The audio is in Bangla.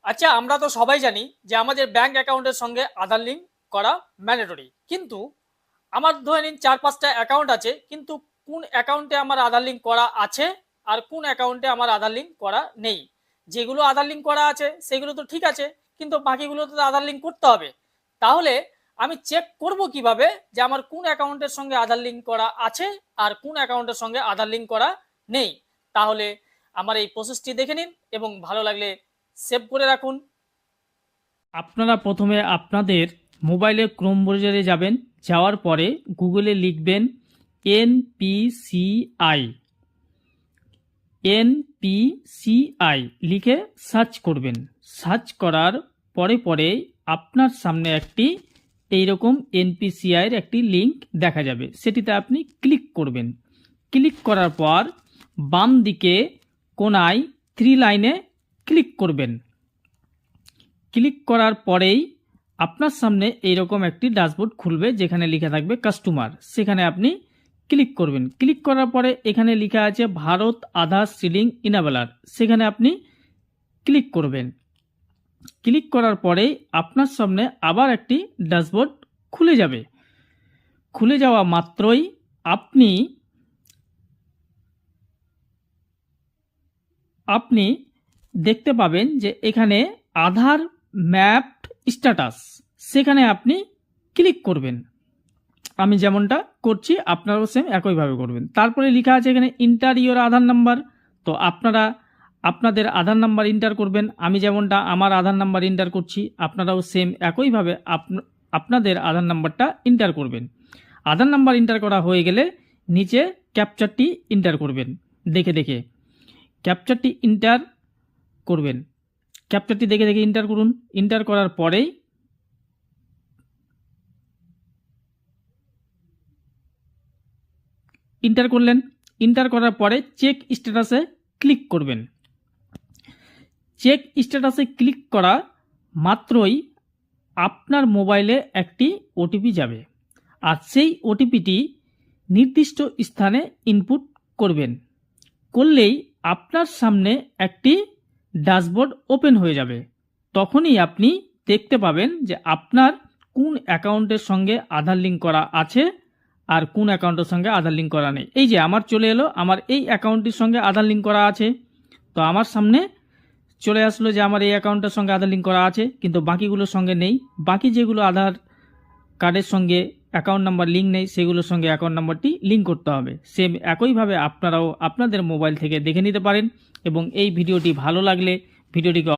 আচ্ছা, আমরা তো সবাই জানি যে আমাদের ব্যাংক অ্যাকাউন্টের সঙ্গে আধার লিঙ্ক করা ম্যান্ডেটরি, কিন্তু আমার ধরে নিন 4-5টা অ্যাকাউন্ট আছে, কিন্তু কোন অ্যাকাউন্টে আমার আধার লিঙ্ক করা আছে আর কোন অ্যাকাউন্টে আমার আধার লিঙ্ক করা নেই। যেগুলো আধার লিঙ্ক করা আছে সেগুলো তো ঠিক আছে, কিন্তু বাকিগুলো তো আধার লিঙ্ক করতে হবে। তাহলে আমি চেক করব কিভাবে যে আমার কোন অ্যাকাউন্টের সঙ্গে আধার লিঙ্ক করা আছে আর কোন অ্যাকাউন্টের সঙ্গে আধার লিঙ্ক করা নেই? তাহলে আমার এই প্রসেসটি দেখে নিন এবং ভালো লাগলে সেভ করে রাখুন। আপনারা প্রথমে আপনাদের মোবাইলে ক্রোম ব্রাউজারে যাবেন, যাওয়ার পরে গুগলে লিখবেন এনপিসিআই। এনপিসিআই লিখে সার্চ করবেন। সার্চ করার পরে পরে আপনার সামনে একটি এইরকম এনপিসিআইয়ের একটি লিঙ্ক দেখা যাবে, সেটিতে আপনি ক্লিক করবেন। ক্লিক করার পর বাম দিকে কোনায় 3 লাইনে ক্লিক করবেন। ক্লিক করার পরেই আপনার সামনে এইরকম একটি ড্যাশবোর্ড খুলবে, যেখানে লেখা থাকবে কাস্টমার। সেখানে আপনি ক্লিক করবেন। ক্লিক করার পরে এখানে লেখা আছে ভারত আধার সিলিং ইনাবেলার, সেখানে আপনি ক্লিক করবেন। ক্লিক করার পরে আপনার সামনে আবার একটি ড্যাশবোর্ড খুলে যাবে। খুলে যাওয়া মাত্রই আপনি দেখতে পাবেন যে এখানে আধার ম্যাপড স্ট্যাটাস, সেখানে আপনি ক্লিক করবেন। আমি যেমনটা করছি আপনারাও সেম একইভাবে করবেন। তারপরে লেখা আছে এখানে ইন্টার ইওর আধার নাম্বার, তো আপনারা আপনাদের আধার নাম্বার এন্টার করবেন। আমি যেমনটা আমার আধার নাম্বার এন্টার করছি, আপনারাও সেম একইভাবে আপনাদের আধার নাম্বারটা এন্টার করবেন। আধার নাম্বার এন্টার করা হয়ে গেলে নিচে ক্যাপচারটি এন্টার করবেন। দেখে দেখে ক্যাপচারটি এন্টার করবেন। ক্যাপচারটি দেখে দেখে এন্টার করুন। এন্টার করার পরেই এন্টার করলেন। এন্টার করার পরে চেক স্ট্যাটাসে ক্লিক করবেন। চেক স্ট্যাটাসে ক্লিক করা মাত্রই আপনার মোবাইলে একটি ওটিপি যাবে, আর সেই ওটিপিটি নির্দিষ্ট স্থানে ইনপুট করবেন। করলেই আপনার সামনে একটি ড্যাশবোর্ড ওপেন হয়ে যাবে। তখনই আপনি দেখতে পাবেন যে আপনার কোন অ্যাকাউন্টের সঙ্গে আধার লিঙ্ক করা আছে আর কোন অ্যাকাউন্টের সঙ্গে আধার লিঙ্ক করা নেই। এই যে আমার চলে এলো, আমার এই অ্যাকাউন্টটির সঙ্গে আধার লিঙ্ক করা আছে, তো আমার সামনে চলে আসলো যে আমার এই অ্যাকাউন্টের সঙ্গে আধার লিঙ্ক করা আছে, কিন্তু বাকিগুলোর সঙ্গে নেই। বাকি যেগুলো আধার কার্ডের সঙ্গে অ্যাকাউন্ট নাম্বার লিঙ্ক নেই, সেগুলোর সঙ্গে অ্যাকাউন্ট নাম্বারটি লিঙ্ক করতে হবে। সেম একইভাবে আপনারাও আপনাদের মোবাইল থেকে দেখে নিতে পারেন। এবং এই ভিডিওটি ভালো লাগলে ভিডিওটিকে